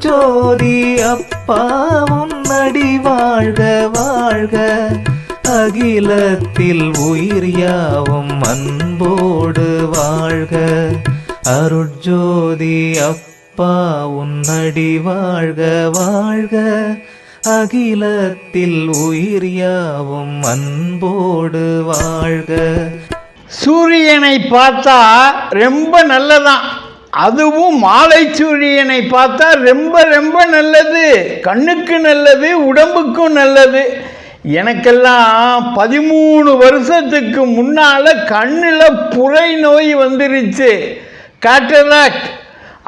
அருட்சோதி அப்பா உன்னடி வாழ்க வாழ்க, அகிலத்தில் உயிர் யாவும் அன்போடு வாழ்க. அருட்சோதி அப்பா உன்னடி வாழ்க வாழ்க, அகிலத்தில் உயிர் யாவும் அன்போடு வாழ்க. சூரியனை பார்த்தா ரொம்ப நல்லதான், அதுவும் மாலை சூரியனை பார்த்தா ரொம்ப ரொம்ப நல்லது, கண்ணுக்கு நல்லது, உடம்புக்கும் நல்லது. எனக்கெல்லாம் 13 வருஷத்துக்கு முன்னால் கண்ணில் புரை நோய் வந்துருச்சு, கேட்டராக்ட்.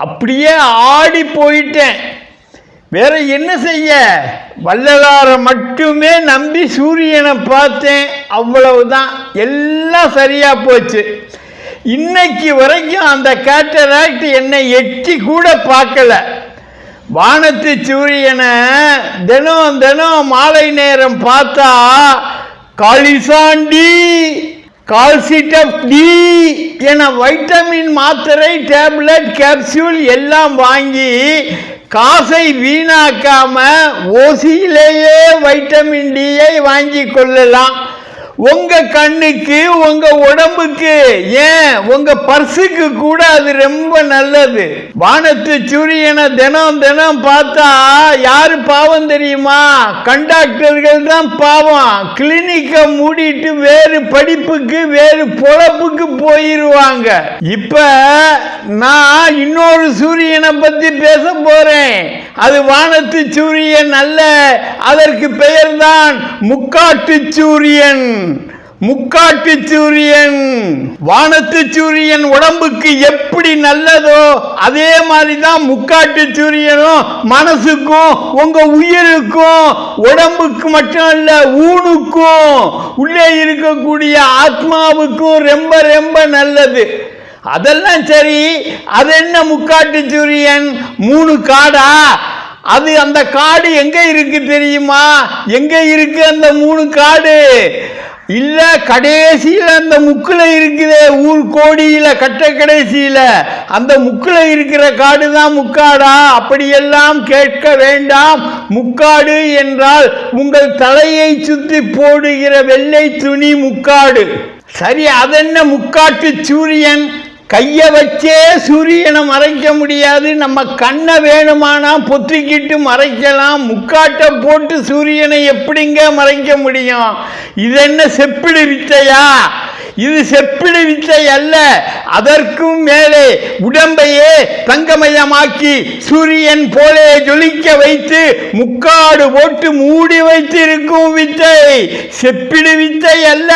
அப்படியே ஆடி போயிட்டேன். வேற என்ன செய்ய, வள்ளலாரை மட்டுமே நம்பி சூரியனை பார்த்தேன், அவ்வளவுதான். எல்லாம் சரியா போச்சு. இன்னைக்கு வரைக்கும் அந்த கேட்டராக்ட் என்னை எட்டி கூட பார்க்கல. வானத்து சூரியனை தினம் தினம் மாலை நேரம் பார்த்தா காலிசாண்டி, கால்சிட்டப் டி என வைட்டமின் மாத்திரை, டேப்லெட், கேப்சூல் எல்லாம் வாங்கி காசை வீணாக்காம ஓசியிலேயே வைட்டமின் டியை வாங்கி கொள்ளலாம். உங்க கண்ணுக்கு, உங்க உடம்புக்கு, ஏன் உங்க பர்சுக்கு கூட அது ரொம்ப நல்லது. வானத்து சூரியனை தினம் தினம் பார்த்தா யாரு பாவம் தெரியுமா? கண்டாக்டர்கள் தான் பாவம். கிளினிக்கை மூடிட்டு வேறு படிப்புக்கு, வேறு பொழப்புக்கு போயிருவாங்க. இப்ப நான் இன்னொரு சூரியனை பத்தி பேச போறேன். அது வானத்து சூரியன் அல்ல, அதற்கு பெயர்தான் முக்காட்டு சூரியன். முக்காட்டு சூரியன். வானத்து சூரியன் உடம்புக்கு எப்படி நல்லதோ அதே மாதிரிதான் முக்காட்டு சூரியனும் மனசுக்கும், உங்க உயிருக்கும், உடம்புக்கு மட்டும் அல்ல ஊனுக்கும், உள்ளே இருக்கக்கூடிய ஆத்மாவுக்கும் ரொம்ப ரொம்ப நல்லது. அதெல்லாம் சரி, அது என்ன முக்காட்டு சூரியன்? 3 காடா? அது அந்த காடு எங்க இருக்கு தெரியுமா? எங்க இருக்கு அந்த 3 காடு? இல்ல, கடைசியில அந்த முக்குல இருக்குது, ஊர் கோடியில கட்ட கடைசியில அந்த முக்குல இருக்கிற காடு தான் முக்காடா? அப்படியெல்லாம் கேட்க வேண்டாம். முக்காடு என்றால் உங்கள் தலையை சுத்தி போடுகிற வெள்ளை துணி முக்காடு. சரி, அதென்ன முக்காட்டு சூரியன்? கையை வச்சே சூரியனை மறைக்க முடியாது, நம்ம கண்ணை வேணுமானா பொத்திக்கிட்டு மறைக்கலாம். முக்காட்டை போட்டு சூரியனை எப்படிங்க மறைக்க முடியும்? இது என்ன செப்பிடு வித்தையா? இது செப்பிடு வித்தை அல்ல. அதற்கும் மேலே உடம்பையே தங்கமயமாக்கி சூரியன் போலே ஜொலிக்க வைத்து முக்காடு போட்டு மூடி வைத்து இருக்கும் வித்தை. செப்பிடு வித்தை அல்ல,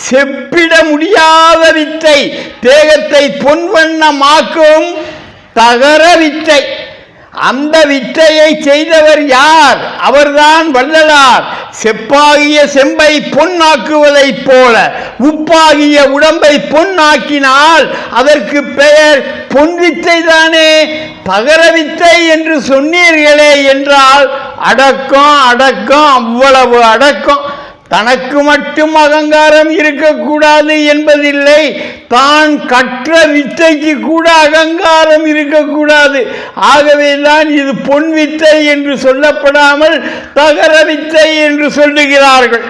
செப்பிட முடியாத வித்தை. தேகத்தை பொன்வண்ணமாக்கும் தகர வித்தை. அந்த வித்தையை செய்தவர் யார்? அவர்தான் வள்ளலார். செப்பாகிய செம்பை பொன்னாக்குவதை போல உப்பாகிய உடம்பை பொன்னாக்கினால் அதற்கு பெயர் பொன் வித்தை தானே. தகர வித்தை என்று சொன்னீர்களே என்றால் அடக்கம், அடக்கம், அவ்வளவு அடக்கம். தனக்கு மட்டும் அகங்காரம் இருக்கக்கூடாது என்பதில்லை, தான் கற்ற வித்தைக்கு கூட அகங்காரம் இருக்கக்கூடாது. ஆகவேதான் இது பொன் வித்தை என்று சொல்லப்படாமல் தகர வித்தை என்று சொல்லுகிறார்கள்.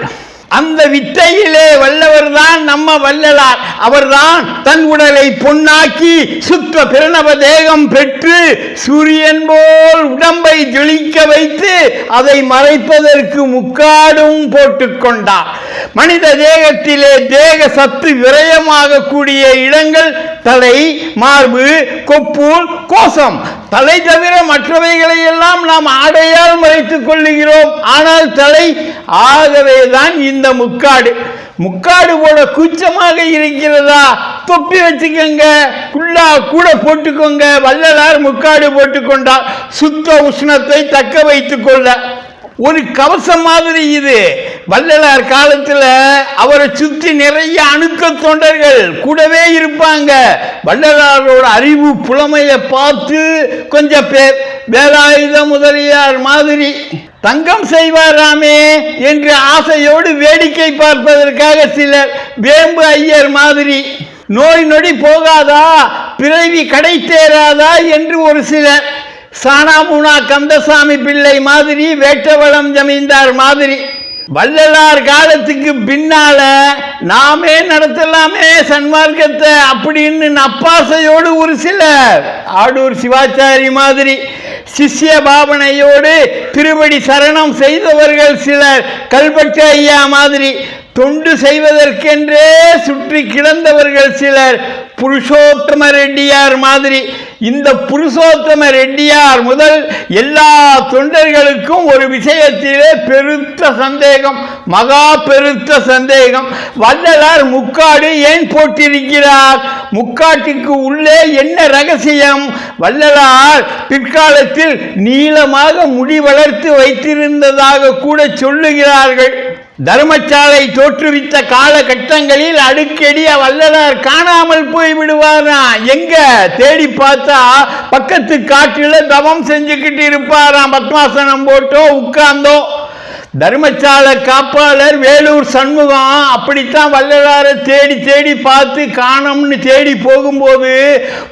அந்த வித்தையிலே வல்லவர் தான் நம்ம வள்ளலார். அவர்தான் தன் உடலை பொன்னாக்கி சுத்த பிரணவ தேகம் பெற்று சூரியன் போல் உடம்பை ஜொலிக்க வைத்து அதை மறைப்பதற்கு முக்காடும் போட்டுக்கொண்டார். மனித தேகத்திலே தேக சத்து விரயமாக கூடிய இடங்கள் தலை, மார்பு, கொப்பு, கோசம். தலை தவிர மற்றவைகளை எல்லாம் நாம் ஆடையால் மறைத்துக் கொள்ளுகிறோம். ஆனால் தலை, ஆகவேதான் இந்த முக்காடு. முக்காடு போட கூச்சமாக இருக்கிறதா? தொப்பி வச்சுக்கோங்க, குள்ளா கூட போட்டுக்கோங்க. வள்ளலார் முக்காடு போட்டுக்கொண்டார் சுத்த உஷ்ணத்தை தக்க வைத்துக் கொள்ள. ஒரு கவசம் மாதிரி இது. வள்ளலார் காலத்துல அவரை சுற்றி நிறைய அணுக்க தொண்டர்கள் கூடவே இருப்பாங்க. வள்ளலாரோட அறிவு புலமையை பார்த்து கொஞ்சம் பேர் வேலாயுத முதலியார் மாதிரி தங்கம் செய்வாராமே என்று ஆசையோடு வேடிக்கை பார்ப்பதற்காக சிலர், வேம்பு ஐயர் மாதிரி நோய் நொடி போகாதா, பிறவி கடை தேராதா என்று ஒரு சிலர், சானாமுனா கந்தசாமி பிள்ளை மாதிரி, வேட்டவளம் ஜமீன்தார் மாதிரி. வள்ளலார் காலத்துக்கு பின்னால நாமே நடத்தலாமே சன்மார்க்கத்தை அப்படின்னு நப்பாசையோடு ஒரு சிலர், ஆடூர் சிவாச்சாரி மாதிரி சிஷ்ய பாவனையோடு திருவடி சரணம் செய்தவர்கள் சிலர், கல்பட்டு ஐயா மாதிரி தொண்டு செய்வதற்கென்றே சுற்றி கிடந்தவர்கள் சிலர், புருஷோத்தம ரெட்டியார் மாதிரி. இந்த புருஷோத்தம ரெட்டியார் முதல் எல்லா தொண்டர்களுக்கும் ஒரு விஷயத்திலே பெருத்த சந்தேகம், மகா பெருத்த சந்தேகம். வள்ளலார் முக்காடு ஏன் போட்டிருக்கிறார்? முக்காட்டுக்கு உள்ளே என்ன ரகசியம்? வள்ளலார் பிற்காலத்தில் நீளமாக முடி வளர்த்து வைத்திருந்ததாக கூட சொல்லுகிறார்கள். தர்மசாலை தோற்றுவித்த காலகட்டங்களில் அடிக்கடி வள்ளலார் காணாமல் போய் விடுவாராம். எங்க தேடி பார்த்தா பக்கத்து காட்டில் தவம் செஞ்சுக்கிட்டு இருப்பாராம். பத்மாசனம் போட்டோ உட்கார்ந்தோ. தர்மசாலை காப்பாளர் வேலூர் சண்முகம் அப்படித்தான் வள்ளலாரை தேடி தேடி பார்த்து காணோம்னு தேடி போகும்போது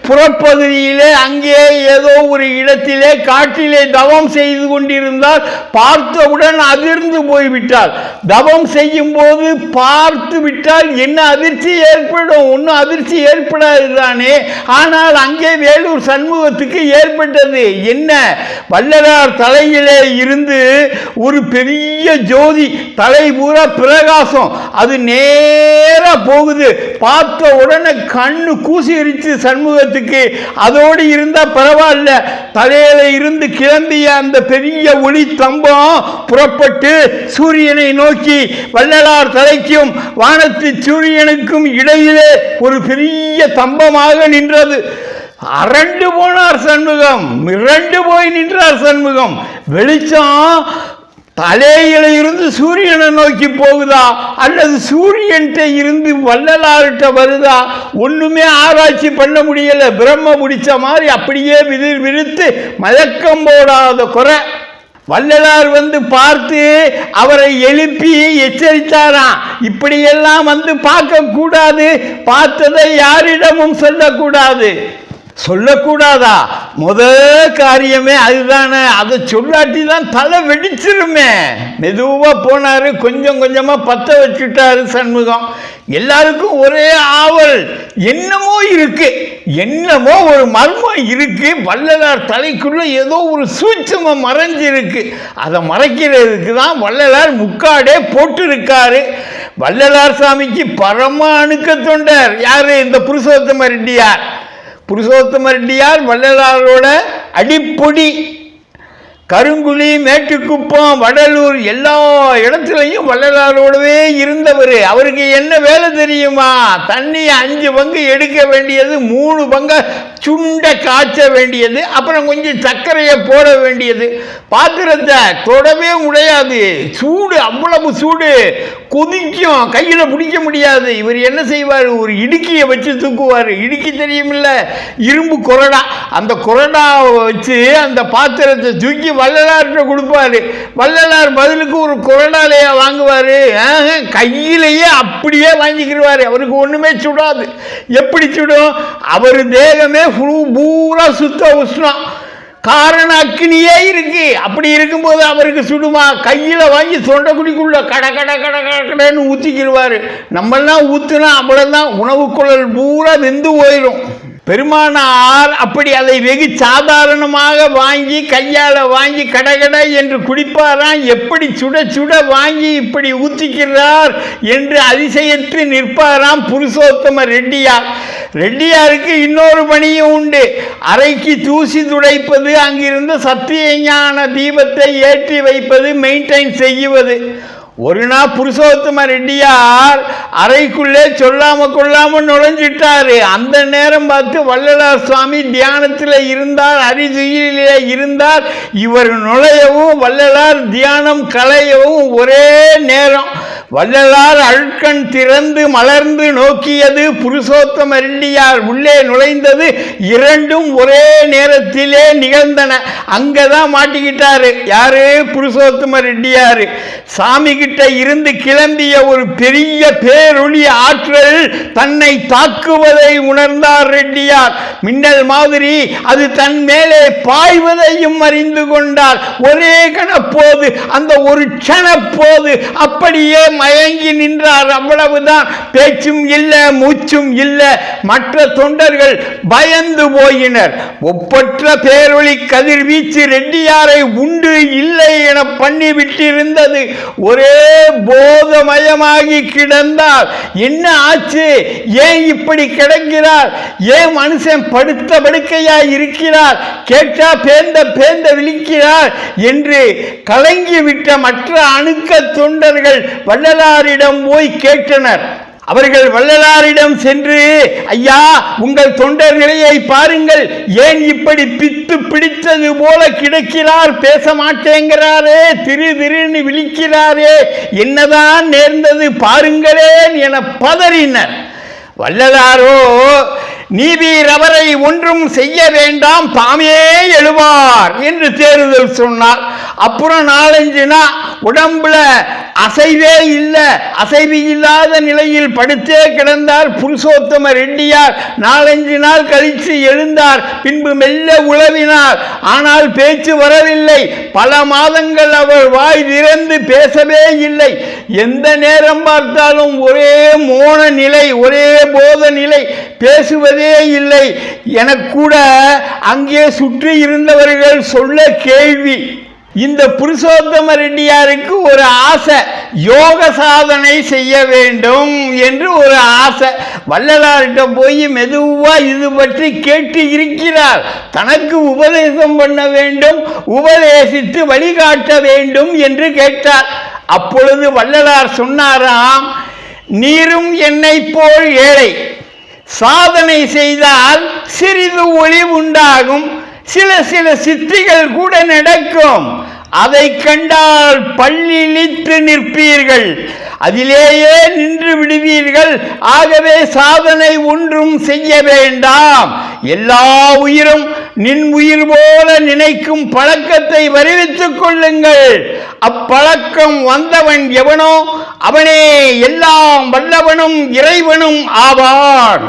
புறப்பகுதியிலே அங்கே ஏதோ ஒரு இடத்திலே காட்டிலே தவம் செய்து கொண்டிருந்தால் பார்த்தவுடன் அதிர்ந்து போய்விட்டார். தவம் செய்யும் போது பார்த்து விட்டால் என்ன அதிர்ச்சி ஏற்படும்? ஒன்றும் அதிர்ச்சி ஏற்படாது தானே. ஆனால் அங்கே வேலூர் சண்முகத்துக்கு ஏற்பட்டது என்ன? வள்ளலார் தலையிலே இருந்து ஒரு பெரிய ஜோதி, தலை பூரா பிரகாசம், அது நேரா போகுது. பார்த்த உடனே கண்ணு கூசிருச்சு சண்முகத்துக்கு. அதோடு இருந்தா பரவாயில்ல, தலையில இருந்து கிளம்பிய அந்த பெரிய ஒளி தம்பம் புறப்பட்டு சூரியனை நோக்கி, வள்ளலார் தலைக்கும் வானத்து சூரியனுக்கும் இடையிலே ஒரு பெரிய தம்பமாக நின்றது. அரண்டு போனார் சண்முகம், மிரண்டு போய் நின்றார் சண்முகம். வெளிச்சம் தலையில இருந்து சூரியனை நோக்கி போகுதா அல்லது சூரியன்கிட்ட இருந்து வள்ளலார்கிட்ட வருதா? ஒண்ணுமே ஆராய்ச்சி பண்ண முடியல. பிரம்ம பிடிச்ச மாதிரி அப்படியே விரித்து மயக்கம் போடாத குறை. வள்ளலார் வந்து பார்த்து அவரை எழுப்பி எச்சரித்தாராம், இப்படியெல்லாம் வந்து பார்க்க கூடாது, பார்த்ததை யாரிடமும் சொல்லக்கூடாது. சொல்லக்கூடாதா? முதல் காரியமே அதுதானே. அதை சொல்லாட்டி தான் தலை வெடிச்சிருமே. மெதுவா போனாரு, கொஞ்சம் கொஞ்சமா பத்த வச்சுட்டாரு சண்முகம். எல்லாருக்கும் ஒரே ஆவல், என்னமோ இருக்கு, என்னமோ ஒரு மர்மம் இருக்கு. வள்ளலார் தலைக்குள்ள ஏதோ ஒரு சூட்சமம் மறைஞ்சிருக்கு. அதை மறைக்கிறதுக்கு தான் வள்ளலார் முக்காடே போட்டு இருக்காரு. வள்ளலார் சாமிக்கு பரம அணுக்க தொண்டர் யாரு? இந்த புருஷோத்தம ரெட்டியார். புருஷோத்தம ரெட்டியார் வள்ளலாரோட அடிப்பொடி. கருங்குழி, மேட்டுக்குப்பம், வடலூர் எல்லா இடத்துலையும் வள்ளலாரோடவே இருந்தவர். அவருக்கு என்ன வேலை தெரியுமா? தண்ணி 5 பங்கு எடுக்க வேண்டியது 3 பங்கை சுண்ட காய்ச்ச வேண்டியது, அப்புறம் கொஞ்சம் சர்க்கரையை போட வேண்டியது. பாத்திரத்தை தொடவே முடியாது, சூடு, அவ்வளவு சூடு, கொதிக்கும், கையில் பிடிக்க முடியாது. இவர் என்ன செய்வார்? ஒரு இடுக்கியை வச்சு தூக்குவார். இடுக்கி தெரியுமில்ல, இரும்பு கொரடா. அந்த கொரடாவை வச்சு அந்த பாத்திரத்தை தூக்கி வள்ளலார்கிட்ட கொடுப்பாரு. வள்ளலார் பதிலுக்கு ஒரு கொரடாலையா வாங்குவாரு? கையிலேயே அப்படியே வாங்கிக்கிடுவாரு. அவருக்கு ஒண்ணுமே சுடாது. எப்படி சுடும்? அவர் தேகமே பூரா சுத்த உஷ்ணம், காரண அக்னியே இருக்கு. அப்படி இருக்கும்போது அவருக்கு சுடுமா? கையில வாங்கி தொண்டைக்குடிக்குள்ள கட கட கட கடன்னு ஊத்திக்கிடுவாரு. நம்மளாம் ஊத்துனா அவ்வளவுதான், உணவு குழல் பூரா வெந்து போயிடும். பெருமானார் அப்படி அதை வெகு சாதாரணமாக வாங்கி கையால் வாங்கி கடகடை என்று குடிப்பாராம். எப்படி சுட சுட வாங்கி இப்படி ஊற்றிக்கிறார் என்று அதிசயத்து நிற்பாராம் புருஷோத்தம ரெட்டியார். ரெட்டியாருக்கு இன்னொரு பணியும் உண்டு. அறைக்கு தூசி துடைப்பது, அங்கிருந்து சத்திய ஞான தீபத்தை ஏற்றி வைப்பது, மெயின்டைன் செய்வது. ஒரு நாள் புருஷோத்தம ரெட்டியார் அறைக்குள்ளே சொல்லாம கொள்ளாம நுழைஞ்சிட்டாரு. அந்த நேரம் பார்த்து வள்ளலார் சுவாமி தியானத்தில் இருந்தார், அரிதுயிலே இருந்தார். இவர் நுழையவும் வள்ளலார் தியானம் களையவும் ஒரே நேரம். வள்ளலார் அழுக்கண் திறந்து மலர்ந்து நோக்கியது. புருஷோத்தம ரெட்டியார் உள்ளே நுழைந்தது. இரண்டும் ஒரே நேரத்திலே நிகழ்ந்தன. அங்கதான் மாட்டிக்கிட்டாரு. யாரு? புருஷோத்தம ரெட்டியாரு. சாமி கிட்ட இருந்து கிளம்பிய ஒரு பெரிய பேரொளி ஆற்றல் தன்னை தாக்குவதை உணர்ந்தார் ரெட்டியார். மின்னல் மாதிரி அது தன் மேலே பாய்வதையும் அறிந்து கொண்டார். ஒரே கணப்போது, அந்த ஒரு க்ஷணப்போது அப்படியே மயங்கி நின்றார். அவ்வளவுதான். பேச்சும் இல்லை, மூச்சும் இல்லை. மற்ற தொண்டர்கள் பயந்து போயினர். ஒப்பற்ற பேரொளி கதிர்வீச்சு ரெட்டியாரை உண்டு இல்லை என பண்ணிவிட்டிருந்தது. ஒரே போதமயமாகி கிடந்தார். என்ன ஆச்சு? ஏன் இப்படி கிடக்கிறார்? ஏன் மனுஷன் படுத்த படுக்கையாய் இருக்கிறார்? கேட்டா பேந்த பேந்த விழிக்கிறார் என்று கலங்கிவிட்ட மற்ற அணுக்க தொண்டர்கள் வள்ளலாரிடம் போய் கேட்டனர். அவர்கள் வள்ளலாரிடம் சென்று, ஐயா, உங்கள் தொண்டர் நிலையை பாருங்கள், ஏன் இப்படி பித்து பிடித்தது போல கிடக்கிறார், பேச மாட்டேங்கிறாரே, திரு திருன்னு விழிக்கிறாரே, என்னதான் நேர்ந்தது பாருங்களேன் என பதறினர். வள்ளலாரோ, நீவீர் அவரை ஒன்றும் செய்ய வேண்டாம், தாமே எழுவார் என்று தேறுதல் சொன்னார். அப்புறம் 4-5 நாள் உடம்புல அசைவே இல்லை. அசைவு இல்லாத நிலையில் படுத்தே கிடந்தார் புருஷோத்தம ரெட்டியார். 4-5 நாள் கழித்து எழுந்தார். பின்பு மெல்ல உளவினார். ஆனால் பேச்சு வரவில்லை. பல மாதங்கள் அவர் வாய் திறந்து பேசவே இல்லை. எந்த நேரம் பார்த்தாலும் ஒரே மோன நிலை, ஒரே போத நிலை, பேசுவதே இல்லை. எனக்கூட அங்கே சுற்றி இருந்தவர்கள் சொல்ல கேள்வி. இந்த புருஷோத்தம ரெட்டியாருக்கு ஒரு ஆசை, யோக சாதனை செய்ய வேண்டும் என்று ஒரு ஆசை. வள்ளலார்கிட்ட போய் மெதுவா இது பற்றி கேட்டு இருக்கிறார். தனக்கு உபதேசம் பண்ண வேண்டும், உபதேசித்து வழிகாட்ட வேண்டும் என்று கேட்டார். அப்பொழுது வள்ளலார் சொன்னாராம், நீரும் என்னை போல் ஏழை, சாதனை செய்தால் சிறிது ஒளி உண்டாகும், சில சில சித்திகள் கூட நடக்கும். அதை கண்டால் பல்லிழித்து நிற்பீர்கள், அதிலேயே நின்று விடுவீர்கள். ஆகவே சாதனை ஒன்றும் செய்ய வேண்டாம். எல்லா உயிரும் நின் உயிர் போல நினைக்கும் பழக்கத்தை வருவித்துக் கொள்ளுங்கள். அப்பழக்கம் வந்தவன் எவனோ அவனே எல்லாம் வல்லவனும் இறைவனும் ஆவான்.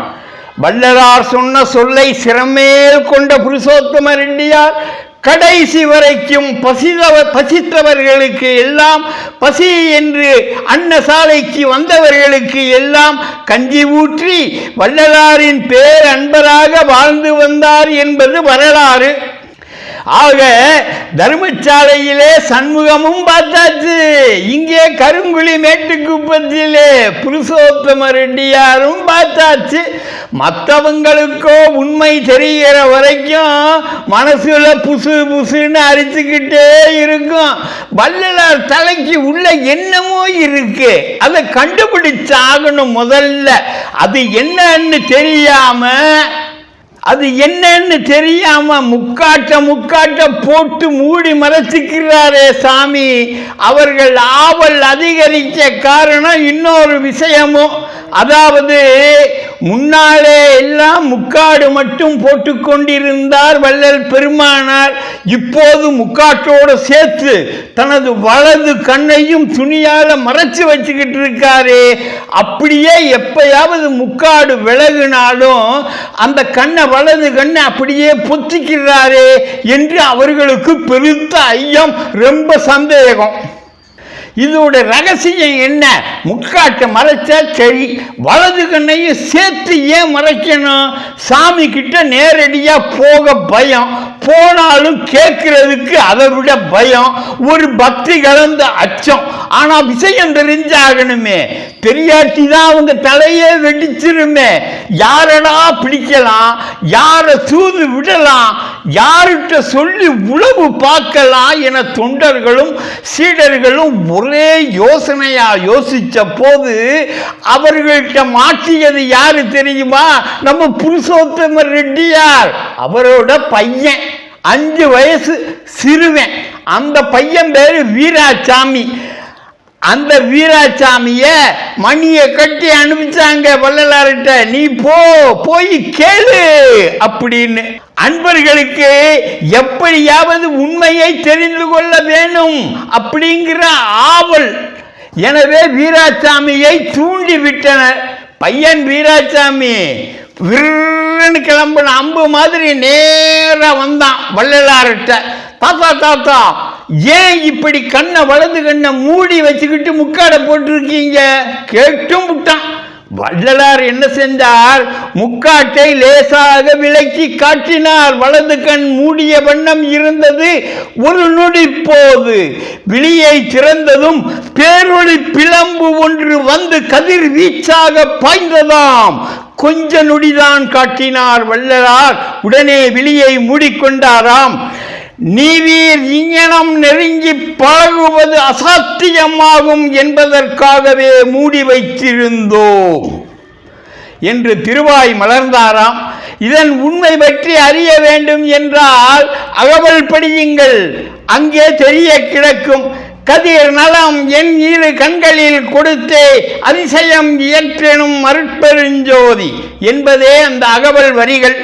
வள்ளலார் சொன்ன சொல்லை சிரமேல் கொண்ட புருஷோத்தம ரெட்டியார் கடைசி வரைக்கும் பசித்தவர்களுக்கு எல்லாம், பசி என்று அன்னசாலைக்கு வந்தவர்களுக்கு எல்லாம் கஞ்சி ஊற்றி வள்ளலாரின் பேர் அன்பராக வாழ்ந்து வந்தார் என்பது வரலாறு. ஆக தர்மசாலையிலே சண்முகமும் பார்த்தாச்சு, இங்கே கருங்குழி மேட்டுக்குப்பத்திலே புருஷோத்தம ரெட்டியாரும் பார்த்தாச்சு. மற்றவங்களுக்கோ உண்மை தெரிகிற வரைக்கும் மனசுல புசு புசுன்னு அரிச்சுக்கிட்டே இருக்கும். வள்ளலார் தலைக்கு உள்ள என்னமோ இருக்கு, அதை கண்டுபிடிச்சாகணும் முதல்ல. அது என்னன்னு தெரியாம முக்காட்ட போட்டு மூடி மறைச்சிக்கிறாரே சாமி. அவர்கள் ஆவல் அதிகரிக்க காரணம் இன்னொரு விஷயமும். அதாவது முன்னாலே எல்லாம் முக்காடு மட்டும் போட்டு கொண்டிருந்தார் வள்ளல் பெருமானார். இப்போது முக்காட்டோடு சேர்த்து தனது வலது கண்ணையும் துணியால மறைச்சு வச்சுக்கிட்டு இருக்காரு. அப்படியே எப்பயாவது முக்காடு விலகினாலும் அந்த கண்ணை, வலது கண்ணை அப்படியே பொத்திக்கிறாரே என்று அவர்களுக்கு பெருத்த ஐயம், ரொம்ப சந்தேகம். இதோட ரகசியம் என்ன? முக்காட்டை மறைச்சா சரி, வலது கண்ணையும் சேர்த்து ஏன் மறைக்கணும்? சாமி கிட்ட நேரடியா போக பயம், போனாலும் கேட்கறதுக்கு அதை விட பயம், ஒரு பக்தி கலந்த அச்சம். ஆனா விஷயம் தெரிஞ்சாகணுமே, தெரியாட்டி தான் அவங்க தலையே வெடிச்சிருமே. யாரடா பிடிக்கலாம், யார தூது விடலாம், யார்கிட்ட சொல்லி உளவு பார்க்கலாம் என தொண்டர்களும் சீடர்களும் ஒரே யோசனையா யோசிச்ச போது அவர்கள்ட்ட மாற்றியது யாரு தெரியுமா? நம்ம புருஷோத்தம ரெட்டியார். அவரோட பையன் 5 வயசு சிறுவன். அந்த பையன் பேரு வீராசாமி. அந்த வீராசாமிய மணியை கட்டி அனுப்பிச்சாங்க வள்ளலார்கிட்ட, நீ போய் கேளு அப்படின்னு. அன்பர்களுக்கு எப்படியாவது உண்மையை தெரிந்து கொள்ள வேணும் அப்படிங்கிற ஆவல். எனவே வீராசாமியை தூண்டி விட்டனர். பையன் வீராசாமி விருன்னு கிளம்பின அம்பு மாதிரி நேரா வந்தான் வள்ளலார்கிட்ட. தாத்தா தாத்தா, ஏன் இப்படி கண்ணை வலது கண்ணை மூடி வச்சுக்கிட்டு முக்காடை போட்டிருக்கீங்க? கேட்டும் விட்டான். வள்ளலார் என்ன செஞ்சார்? முக்காட்டை லேசாக விலக்கி காட்டினார். வலது கண் மூடிய வண்ணம் இருந்தது. ஒரு நொடி போது விழியை திறந்ததும் பேரொளி பிளம்பு ஒன்று வந்து கதிர் வீச்சாக பாய்ந்ததாம். கொஞ்ச நொடிதான் காட்டினார் வள்ளலார். உடனே விழியை மூடிக்கொண்டாராம். நீவீர் இங்ஙனம் நெருங்கி பழகுவது அசாத்தியமாகும் என்பதற்காகவே மூடி வைத்திருந்தோம் என்று திருவாய் மலர்ந்தாராம். இதன் உண்மை பற்றி அறிய வேண்டும் என்றால் அகவல் படியுங்கள், அங்கே தெரிய கிடக்கும். கதிர் நலம் என் இரு கண்களில் கொடுத்தே அதிசயம் இயற்றெனும் அருட்பெருஞ்சோதி என்பதே அந்த அகவல் வரிகள்.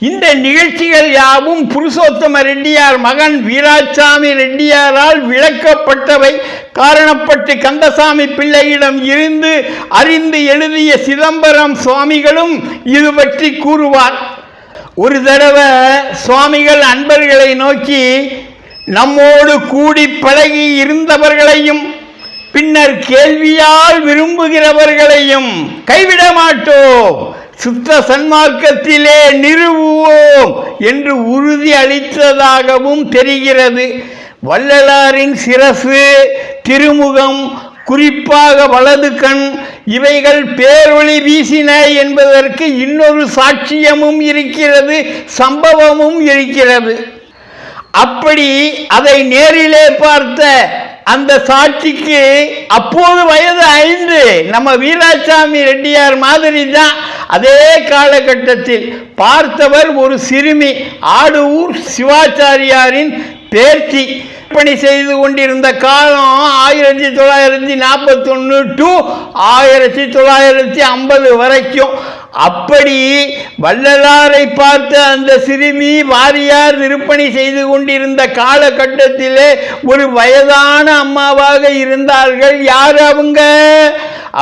இந்த நிகழ்ச்சிகள் யாவும் புருஷோத்தம ரெட்டியார் மகன் வீராசாமி ரெட்டியாரால் விளக்கப்பட்டவை. காரணப்பட்டு கந்தசாமி பிள்ளையிடம் இருந்து அறிந்து எழுதிய சிதம்பரம் சுவாமிகளும் இது பற்றி கூறுவார். ஒரு தடவை சுவாமிகள் அன்பர்களை நோக்கி, நம்மோடு கூடி பழகி இருந்தவர்களையும் பின்னர் கேள்வியால் விரும்புகிறவர்களையும் கைவிட மாட்டோம், சுத்த சன்மார்க்கத்திலே நிறுவுவோம் என்று உறுதி அளித்ததாகவும் தெரிகிறது. வள்ளலாரின் சிரசு, திருமுகம், குறிப்பாக வலது கண் இவைகள் பேரொளி வீசின என்பதற்கு இன்னொரு சாட்சியமும் இருக்கிறது, சம்பவமும் இருக்கிறது. அப்படி அதை நேரிலே பார்த்த அந்த சாட்சிக்கு அப்போது வயது 5. நம்ம வீராசாமி ரெட்டியார் மாதிரி தான். அதே காலகட்டத்தில் பார்த்தவர் ஒரு சிறுமி, ஆடூர் சிவாச்சாரியாரின் பேர்ச்சி. பணி செய்து கொண்டிருந்த காலம் 1941 டு 1950 வரைக்கும். அப்படி வள்ளலாரை பார்த்த அந்த சிறுமி வாரியார் விற்பனை செய்து கொண்டிருந்த காலகட்டத்திலே ஒரு வயதான அம்மாவாக இருந்தார்கள். யார் அவங்க?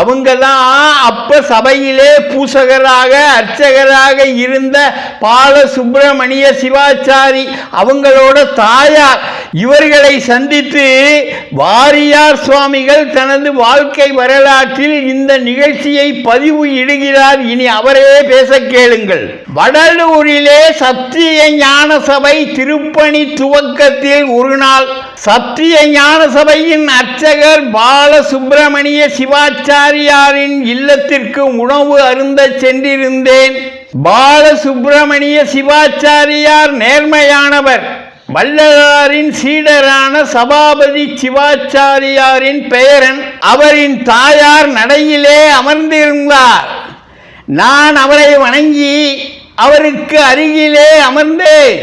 அவங்க தான் அப்ப சபையிலே பூசகராக அர்ச்சகராக இருந்த பால சுப்பிரமணிய சிவாச்சாரி, அவங்களோட தாயார். இவர்களை சந்தித்து வாரியார் சுவாமிகள் தனது வாழ்க்கை வரலாற்றில் இந்த நிகழ்ச்சியை பதிவு இடுகிறார். இனி அவரே பேச கேளுங்கள். வடலூரிலே சத்திய ஞான சபை திருப்பணி துவக்கத்தில் ஒரு நாள் சத்திய ஞான சபையின் அர்ச்சகர் பால சுப்பிரமணிய சிவாச்சாரியாரின் இல்லத்திற்கு உணவு அருந்த சென்றிருந்தேன். பால சுப்பிரமணிய சிவாச்சாரியார் நேர்மையானவர். வள்ளலாரின் சீடரான சபாபதி சிவாச்சாரியாரின் பெயரன். அவரின் தாயார் நடையிலே அமர்ந்திருந்தார். நான் அவரை வணங்கி அவருக்கு அருகிலே அமர்ந்தேன்.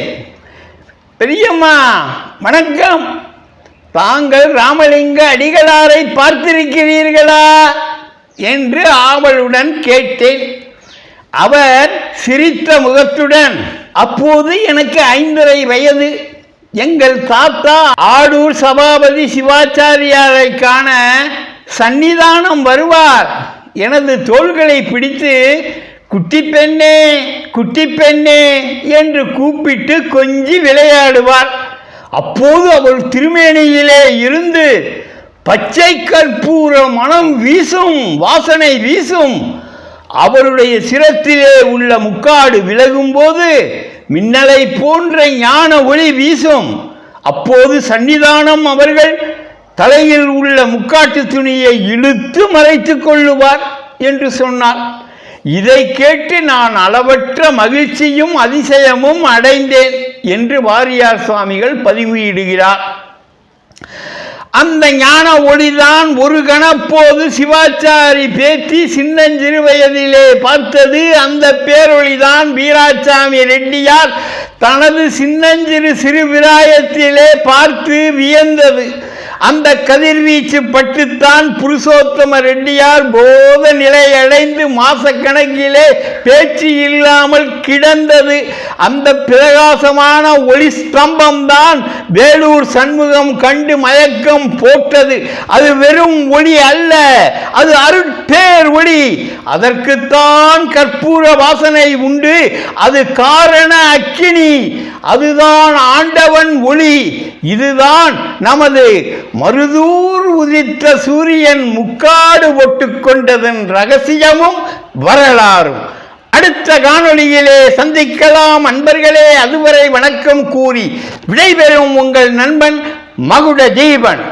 பெரியம்மா வணக்கம், தாங்கள் ராமலிங்க அடிகளாரை பார்த்திருக்கிறீர்களா என்று ஆவலுடன் கேட்டேன். அவர் சிரித்த முகத்துடன், அப்போது எனக்கு 5½ வயது. எங்கள் தாத்தா ஆடூர் சபாபதி சிவாச்சாரியாரை காண சன்னிதானம் வருவார். எனது தோள்களை பிடித்து குட்டி பெண்ணே குட்டி பெண்ணே என்று கூப்பிட்டு கொஞ்சி விளையாடுவார். அப்போது அவள் திருமேனியிலே இருந்து பச்சை கற்பூர மனம் வீசும், வாசனை வீசும். அவருடைய சிரத்திலே உள்ள முக்காடு விலகும் போது மின்னலை போன்ற ஞான ஒளி வீசும். அப்போது சன்னிதானம் அவர்கள் தலையில் உள்ள முக்காட்டு துணியை இழுத்து மறைத்து கொள்ளுவார் என்று சொன்னார். இதை கேட்டு நான் அளவற்ற மகிழ்ச்சியும் அதிசயமும் அடைந்தேன் என்று வாரியார் சுவாமிகள் பதிவிடுகிறார். அந்த ஞான ஒளிதான் ஒரு கணப்போது சிவாச்சாரி பேத்தி சின்னஞ்சிறு வயதிலே பார்த்தது. அந்த பேரொளிதான் வீராசாமி ரெட்டியார் தனது சின்னஞ்சிறு சிறு விராயத்திலே பார்த்து வியந்தது. அந்த கதிர்வீச்சு பட்டுத்தான் புருஷோத்தம ரெட்டியார் போத நிலை அடைந்து மாசக்கணக்கிலே பேச்சு இல்லாமல் கிடந்தது. அந்த பிரகாசமான ஒளி ஸ்தம்பம் தான் வேலூர் சண்முகம் கண்டு மயக்கம் போட்டது. அது வெறும் ஒளி அல்ல, அது அருட்பேர் ஒளி. அதற்குத்தான் கற்பூர வாசனை உண்டு. அது காரண அக்கினி, அதுதான் ஆண்டவன் ஒளி. இதுதான் நமது மருதூர் உதித்த சூரியன் முக்காடு ஒட்டுக் கொண்டதன் ரகசியமும் வரலாறும். அடுத்த காணொளியிலே சந்திக்கலாம் அன்பர்களே. அதுவரை வணக்கம் கூறி விடைபெறும் உங்கள் நண்பன் மகுட தீபன்.